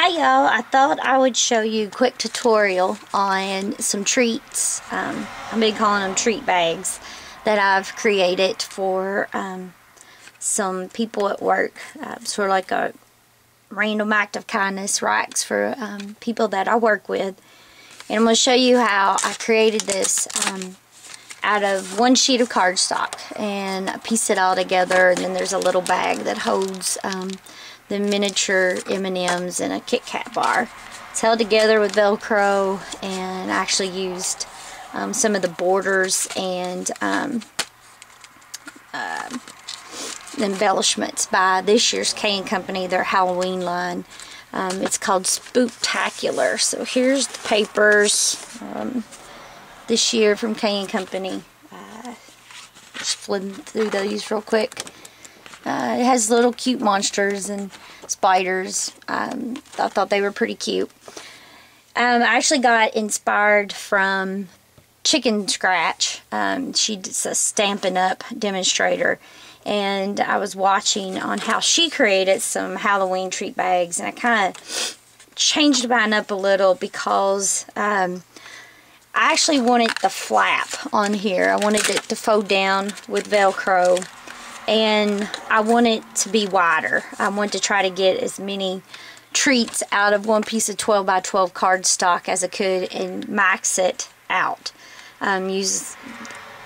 Hi y'all, I thought I would show you a quick tutorial on some treats. I've been calling them treat bags that I've created for some people at work. Sort of like a random act of kindness racks for people that I work with. And I'm going to show you how I created this out of one sheet of cardstock, and I piece it all together, and then there's a little bag that holds the miniature M&Ms and a Kit Kat bar. It's held together with Velcro, and I actually used some of the borders and embellishments by this year's K&Company, their Halloween line. It's called Spooktacular. So here's the papers this year from K&Company. Just flipping through these real quick. It has little cute monsters and spiders. I thought they were pretty cute. I actually got inspired from chicnscratch. She's a Stampin' Up! Demonstrator, and I was watching on how she created some Halloween treat bags, and I kind of changed mine up a little because I actually wanted the flap on here. I wanted it to fold down with Velcro, and I want it to be wider. I want to try to get as many treats out of one piece of 12 by 12 cardstock as I could and max it out. Use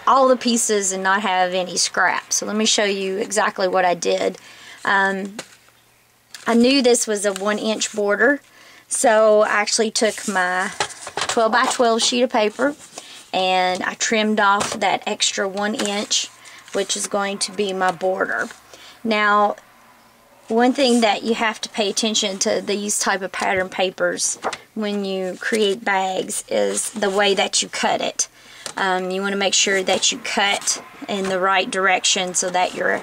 all the pieces and not have any scraps. So let me show you exactly what I did. I knew this was a 1-inch border, so I actually took my 12 by 12 sheet of paper and I trimmed off that extra 1 inch, which is going to be my border. Now, one thing that you have to pay attention to these type of pattern papers when you create bags is the way that you cut it. You want to make sure that you cut in the right direction so that your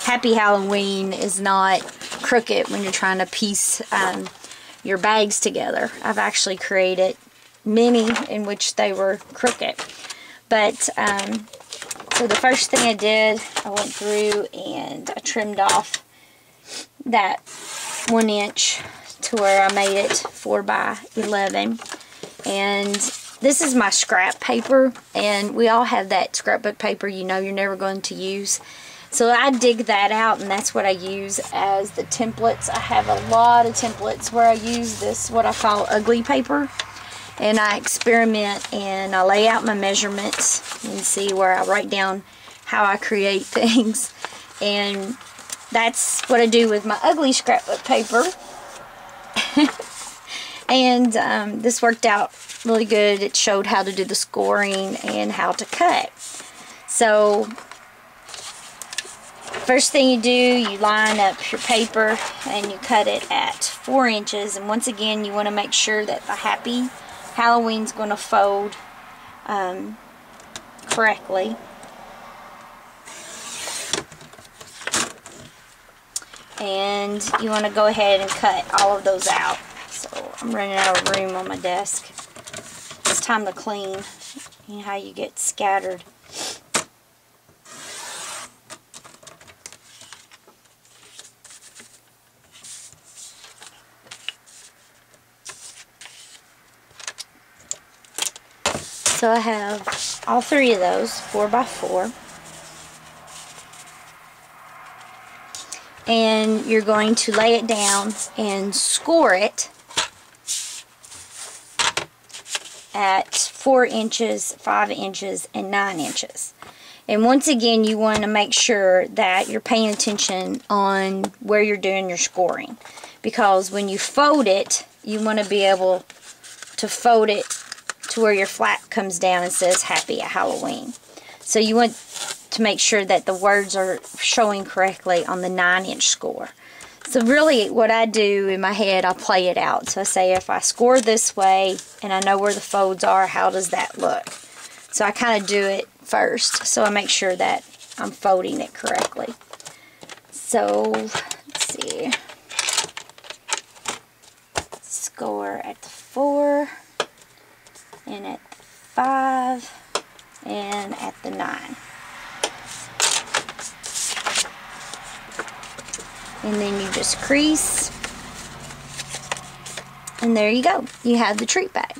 Happy Halloween is not crooked when you're trying to piece your bags together. I've actually created many in which they were crooked. But so the first thing I did, I went through and I trimmed off that 1 inch to where I made it 4 by 11. And this is my scrap paper, and we all have that scrapbook paper you know you're never going to use. So I dig that out, and that's what I use as the templates. I have a lot of templates where I use this, what I call ugly paper. And I experiment and I lay out my measurements and see where I write down how I create things. And that's what I do with my ugly scrapbook paper. And this worked out really good. It showed how to do the scoring and how to cut. So first thing you do, you line up your paper and you cut it at 4 inches. And once again, you want to make sure that the Happy Halloween's going to fold correctly. And you want to go ahead and cut all of those out. So I'm running out of room on my desk. It's time to clean. You know how you get scattered. So I have all 3 of those, 4 by 4. And you're going to lay it down and score it at 4 inches, 5 inches, and 9 inches. And once again, you want to make sure that you're paying attention on where you're doing your scoring. Because when you fold it, you want to be able to fold it to where your flap comes down and says Happy Halloween. So you want to make sure that the words are showing correctly on the 9-inch score. So really what I do in my head, I play it out. So I say, if I score this way and I know where the folds are, how does that look? So I kind of do it first, so I make sure that I'm folding it correctly. So let's see. Score at the 4. And at 5, and at the 9. And then you just crease And there you go. You have the treat bag.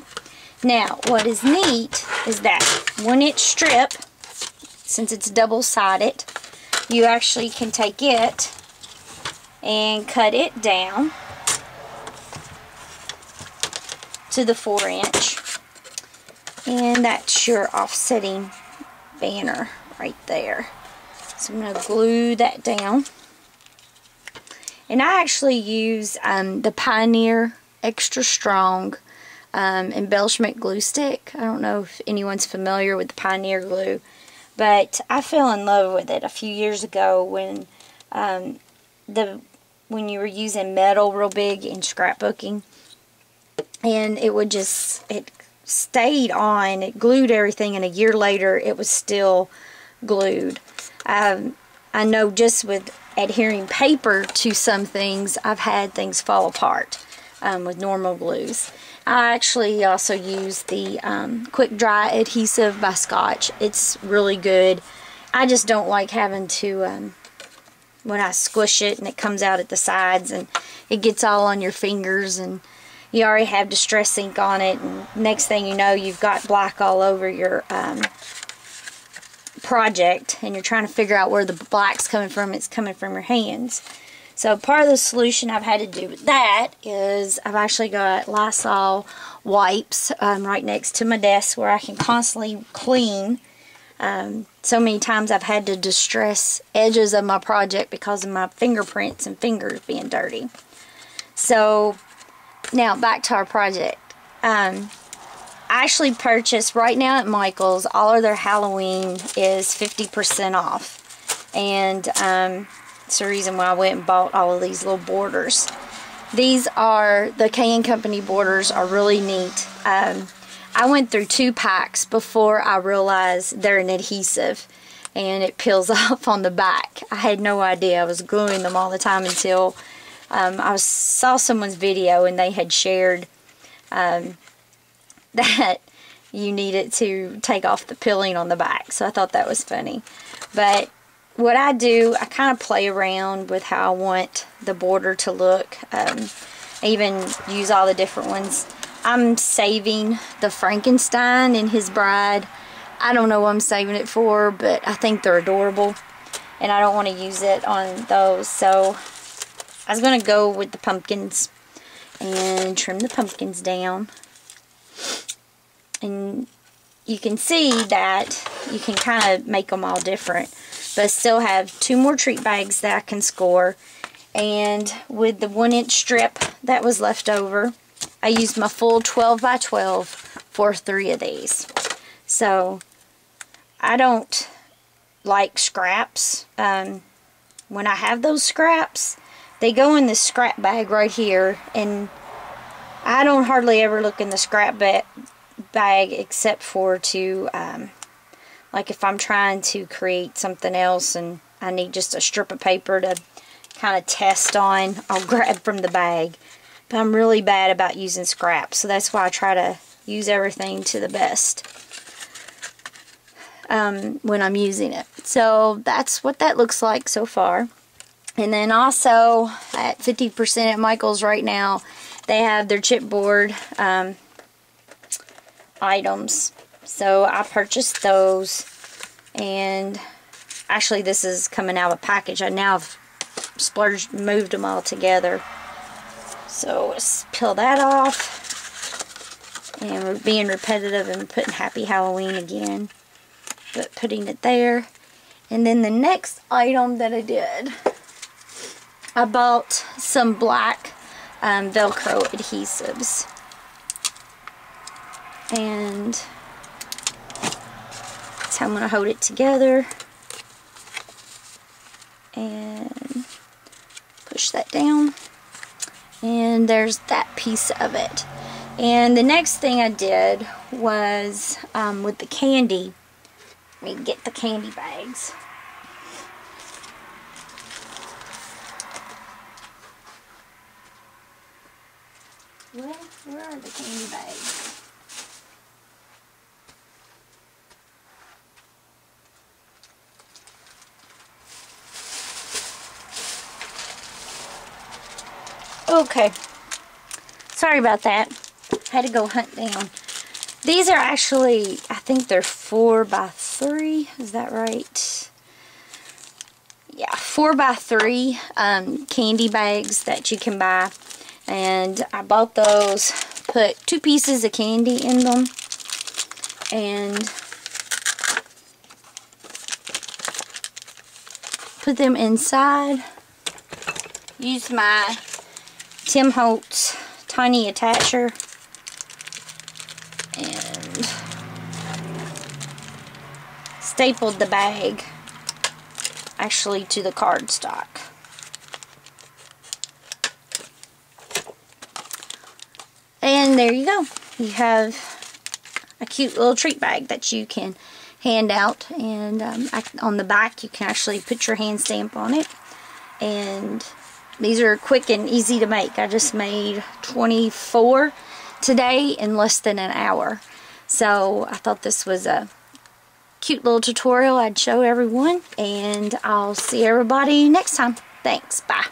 Now, what is neat is that 1-inch strip, since it's double-sided, you actually can take it and cut it down to the 4-inch. And that's your offsetting banner right there. So I'm going to glue that down. And I actually use the Pioneer Extra Strong embellishment glue stick. I don't know if anyone's familiar with the Pioneer glue, but I fell in love with it a few years ago when you were using metal real big in scrapbooking, and it stayed on. It glued everything, and a year later it was still glued. I know just with adhering paper to some things, I've had things fall apart with normal glues. I actually also use the Quick Dry Adhesive by Scotch. It's really good. I just don't like having to, when I squish it and it comes out at the sides and it gets all on your fingers, and you already have Distress ink on it, and next thing you know, you've got black all over your project, and you're trying to figure out where the black's coming from. It's coming from your hands. So part of the solution I've had to do with that is I've actually got Lysol wipes right next to my desk where I can constantly clean. So many times I've had to distress edges of my project because of my fingerprints and fingers being dirty. So now back to our project. I actually purchased right now at Michael's, all of their Halloween is 50% off. And it's the reason why I went and bought all of these little borders. These are, the K&Company borders are really neat. I went through 2 packs before I realized they're an adhesive, and it peels off on the back. I had no idea. I was gluing them all the time until I saw someone's video and they had shared that you needed to take off the peeling on the back. So I thought that was funny. But what I do, I kind of play around with how I want the border to look. I even use all the different ones. I'm saving the Frankenstein and his bride. I don't know what I'm saving it for, but I think they're adorable, and I don't want to use it on those. So I was going to go with the pumpkins and trim the pumpkins down. And you can see that you can kind of make them all different, but I still have 2 more treat bags that I can score. And with the 1-inch strip that was left over, I used my full 12 by 12 for 3 of these. So I don't like scraps. When I have those scraps, they go in this scrap bag right here, and I don't hardly ever look in the scrap bag except for to like if I'm trying to create something else and I need just a strip of paper to kind of test on, I'll grab from the bag. But I'm really bad about using scraps, so that's why I try to use everything to the best when I'm using it. So that's what that looks like so far. And then also at 50% at Michael's right now, they have their chipboard items. So I purchased those, and actually this is coming out of a package. I now have moved them all together. So let's peel that off, and we're being repetitive and putting Happy Halloween again, but putting it there. And then the next item that I did, I bought some black Velcro adhesives, and that's how I'm going to hold it together, and push that down, and there's that piece of it. And the next thing I did was with the candy. Let me get the candy bags. Where are the candy bags? Okay, Sorry about that. Had to go hunt down. These are actually, I think they're 4x3. Is that right? Yeah, 4x3 candy bags that you can buy. And I bought those, put 2 pieces of candy in them, and put them inside. Use my Tim Holtz tiny attacher and stapled the bag actually to the cardstock. And there you go. You have a cute little treat bag that you can hand out, and on the back you can actually put your hand stamp on it. And these are quick and easy to make. I just made 24 today in less than an hour. So I thought this was a cute little tutorial I'd show everyone, and I'll see everybody next time. Thanks. Bye.